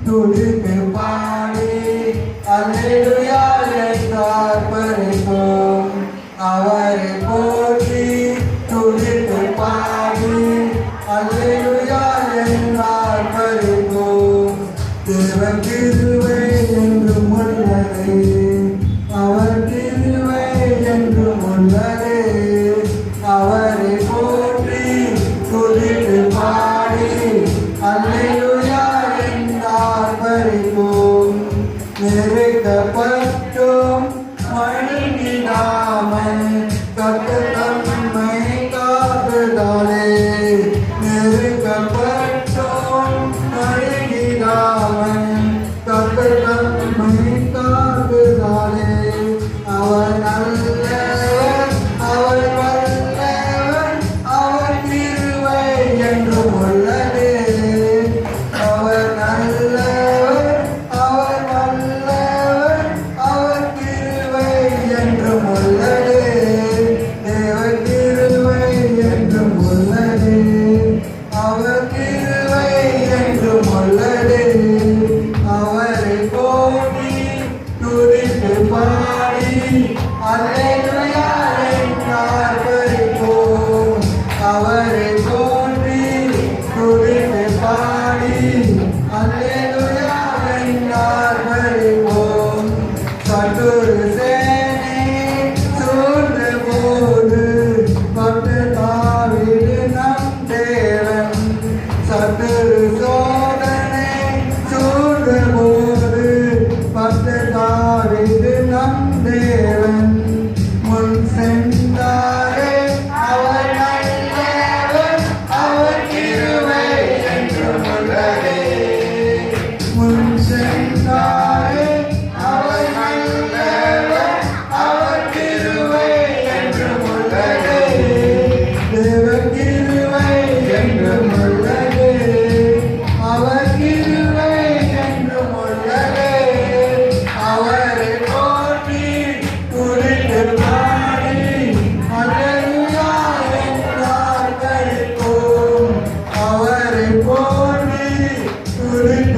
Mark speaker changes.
Speaker 1: துதித்து பாடி அல்லேலூயா என்று ஆர்ப்பரிப்போம். அவரை போற்றி துதித்து பாடி அல்லேலூயா என்று ஆர்ப்பரிப்போம். தேவன் கிருபை என்றும் உள்ளது, அவர் கிருபை என்றும் உள்ளது. அவரை போற்றி துதித்து பாடி அல்லேலூயா என்று ஆர்ப்பரிப்போம். நெருக்கப்பட்டோம் மயங்கிடாமல் கர்த்தர் நம்மை காத்ததாலே. நெருக்கப்பட்டோம் மயங்கிடாமல் கர்த்தர் நம்மை காத்ததாலே. அவர் நல்லவர், அவர் வல்லவர், அவர் கிருபை என்றும் உள்ளது. அவர் நல்லவர், அவர் வல்லவர், அவர் கிருபை என்றும் உள்ளது. தேவ கிருபை என்றும் உள்ளது, அவர் கிருபை என்றும் உள்ளது. அவரை போற்றி துதித்து பாடி அல்லேலூயா என்று ஆர்ப்பரிப்போம். அவரை போற்றி துதித்து பாடி அல்லேலூயா என்று ஆர்ப்பரிப்போம். சத்துரு சேனை சூழ்ந்த போது பக்தர் தாவீது நம் தேவன். சத்துரு சோதனை சூழ்ந்த போது பக்தர் தாவீது நம் தேவன். முன் சென்றாரே அவர் நல்லவர், அவர் கிருபை என்றும் உள்ளதே. முன் சென்றாரே அவர் நல்லவர், அவர் கிருபை என்றும் உள்ளதே. தேவ கிருபை என்றும் உள்ளது, அவர் கிருபை என்றும் உள்ளது. அவரை போற்றி துதித்து பாடி அல்லேலூயா என்று ஆர்ப்பரிப்போம். அவரை போற்றி துதித்து